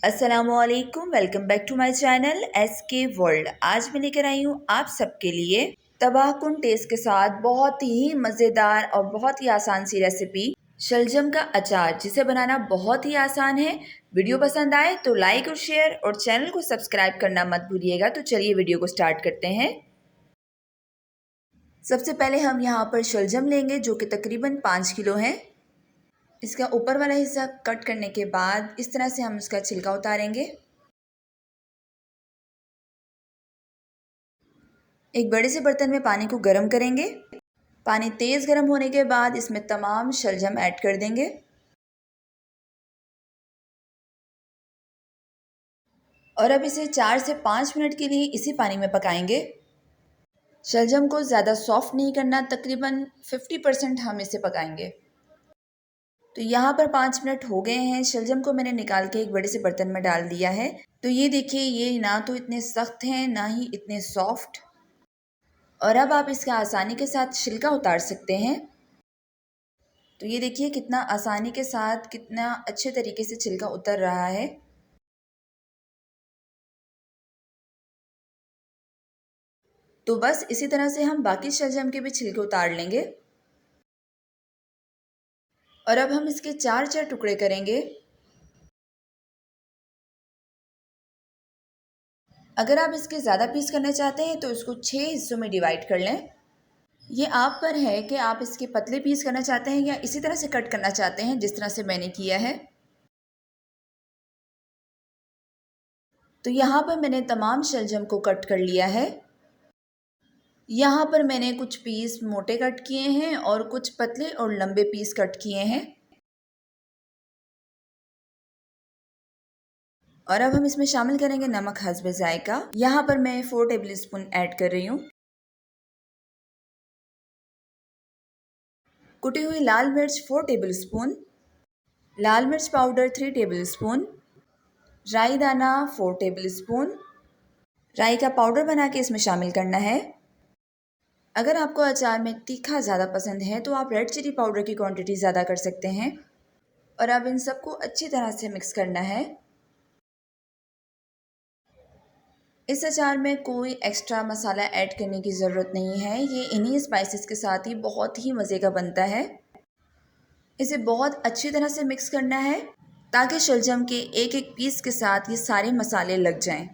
अस्सलामुअलैकुम, welcome back to my channel SK world. आज मैं लेकर आई हूँ आप सबके लिए तबाहकुन टेस्ट के साथ बहुत ही मज़ेदार और बहुत ही आसान सी रेसिपी शलजम का अचार, जिसे बनाना बहुत ही आसान है। वीडियो पसंद आए तो लाइक और शेयर और चैनल को सब्सक्राइब करना मत भूलिएगा। तो चलिए वीडियो को स्टार्ट करते हैं। सबसे पहले हम यहाँ पर शलजम लेंगे जो कि तकरीबन 5 किलो है। इसका ऊपर वाला हिस्सा कट करने के बाद इस तरह से हम इसका छिलका उतारेंगे। एक बड़े से बर्तन में पानी को गर्म करेंगे। पानी तेज़ गर्म होने के बाद इसमें तमाम शलजम ऐड कर देंगे और अब इसे 4 से 5 मिनट के लिए इसी पानी में पकाएंगे। शलजम को ज़्यादा सॉफ्ट नहीं करना, तकरीबन 50% हम इसे पकाएंगे। तो यहाँ पर 5 मिनट हो गए हैं। शलजम को मैंने निकाल के एक बड़े से बर्तन में डाल दिया है। तो ये देखिए, ये ना तो इतने सख्त हैं ना ही इतने सॉफ्ट। और अब आप इसका आसानी के साथ छिलका उतार सकते हैं। तो ये देखिए कितना आसानी के साथ, कितना अच्छे तरीके से छिलका उतर रहा है। तो बस इसी तरह से हम बाकी शलजम के भी छिलके उतार लेंगे। और अब हम इसके 4 टुकड़े करेंगे। अगर आप इसके ज़्यादा पीस करना चाहते हैं तो इसको 6 हिस्सों में डिवाइड कर लें। ये आप पर है कि आप इसके पतले पीस करना चाहते हैं या इसी तरह से कट करना चाहते हैं जिस तरह से मैंने किया है। तो यहाँ पर मैंने तमाम शलजम को कट कर लिया है। यहाँ पर मैंने कुछ पीस मोटे कट किए हैं और कुछ पतले और लंबे पीस कट किए हैं। और अब हम इसमें शामिल करेंगे नमक हस्बे जायका। यहाँ पर मैं 4 टेबल स्पून ऐड कर रही हूँ। कुटी हुई लाल मिर्च 4 टेबल स्पून, लाल मिर्च पाउडर 3 टेबल स्पून, राई दाना 4 टेबल स्पून। राई का पाउडर बना के इसमें शामिल करना है। अगर आपको अचार में तीखा ज़्यादा पसंद है तो आप रेड चिली पाउडर की क्वांटिटी ज़्यादा कर सकते हैं। और अब इन सबको अच्छी तरह से मिक्स करना है। इस अचार में कोई एक्स्ट्रा मसाला ऐड करने की ज़रूरत नहीं है। ये इन्हीं स्पाइसेस के साथ ही बहुत ही मज़े का बनता है। इसे बहुत अच्छी तरह से मिक्स करना है ताकि शलजम के एक एक पीस के साथ ये सारे मसाले लग जाएं।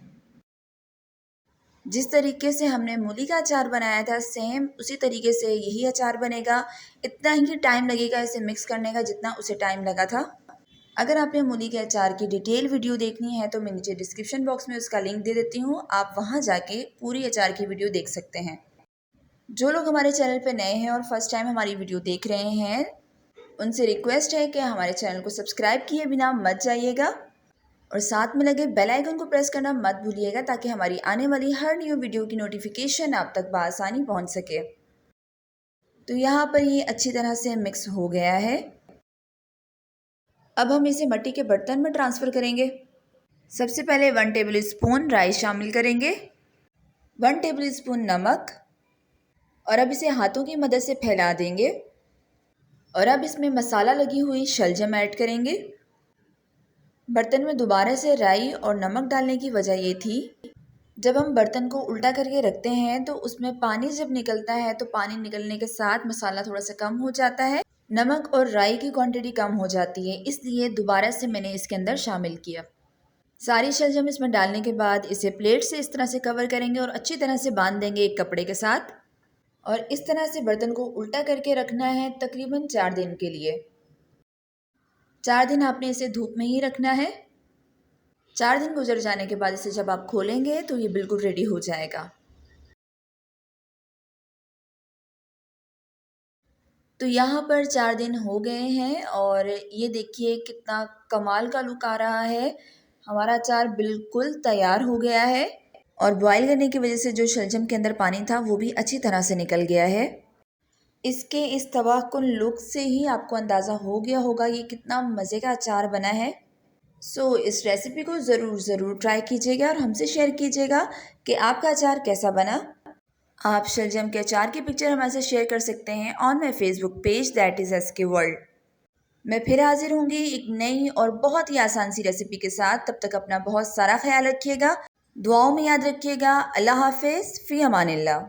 जिस तरीके से हमने मूली का अचार बनाया था, सेम उसी तरीके से यही अचार बनेगा। इतना ही टाइम लगेगा इसे मिक्स करने का जितना उसे टाइम लगा था। अगर आपने मूली के अचार की डिटेल वीडियो देखनी है तो मैं नीचे डिस्क्रिप्शन बॉक्स में उसका लिंक दे देती हूँ। आप वहाँ जाके पूरी अचार की वीडियो देख सकते हैं। जो लोग हमारे चैनल पर नए हैं और फर्स्ट टाइम हमारी वीडियो देख रहे हैं, उनसे रिक्वेस्ट है कि हमारे चैनल को सब्सक्राइब किए बिना मत जाइएगा और साथ में लगे बेल आइकन को प्रेस करना मत भूलिएगा ताकि हमारी आने वाली हर न्यू वीडियो की नोटिफिकेशन आप तक बआसानी पहुँच सके। तो यहाँ पर ये अच्छी तरह से मिक्स हो गया है। अब हम इसे मिट्टी के बर्तन में ट्रांसफ़र करेंगे। सबसे पहले 1 टेबल स्पून राई शामिल करेंगे, 1 टेबल स्पून नमक, और अब इसे हाथों की मदद से फैला देंगे। और अब इसमें मसाला लगी हुई शलजम ऐड करेंगे। बर्तन में दोबारा से राई और नमक डालने की वजह ये थी, जब हम बर्तन को उल्टा करके रखते हैं तो उसमें पानी जब निकलता है तो पानी निकलने के साथ मसाला थोड़ा सा कम हो जाता है, नमक और राई की क्वांटिटी कम हो जाती है, इसलिए दोबारा से मैंने इसके अंदर शामिल किया। सारी शलजम इसमें डालने के बाद इसे प्लेट से इस तरह से कवर करेंगे और अच्छी तरह से बांध देंगे एक कपड़े के साथ। और इस तरह से बर्तन को उल्टा करके रखना है तकरीबन 4 दिन के लिए। 4 दिन आपने इसे धूप में ही रखना है। 4 दिन गुजर जाने के बाद इसे जब आप खोलेंगे तो ये बिल्कुल रेडी हो जाएगा। तो यहाँ पर 4 दिन हो गए हैं और ये देखिए कितना कमाल का लुक आ रहा है। हमारा अचार बिल्कुल तैयार हो गया है और बॉयल करने की वजह से जो शलजम के अंदर पानी था वो भी अच्छी तरह से निकल गया है। इसके इस तबाहकुन लुक से ही आपको अंदाज़ा हो गया होगा ये कितना मज़े का अचार बना है। इस रेसिपी को ज़रूर ट्राई कीजिएगा और हमसे शेयर कीजिएगा कि आपका अचार कैसा बना। आप शलजम के अचार की पिक्चर हमारे साथ शेयर कर सकते हैं on my Facebook page that is SK world. मैं फिर हाजिर होंगी एक नई और बहुत ही आसान सी रेसिपी के साथ। तब तक अपना बहुत सारा ख्याल रखिएगा, दुआओं में याद रखिएगा। अल्लाह हाफिज़, फ़ी अमानिल्लाह।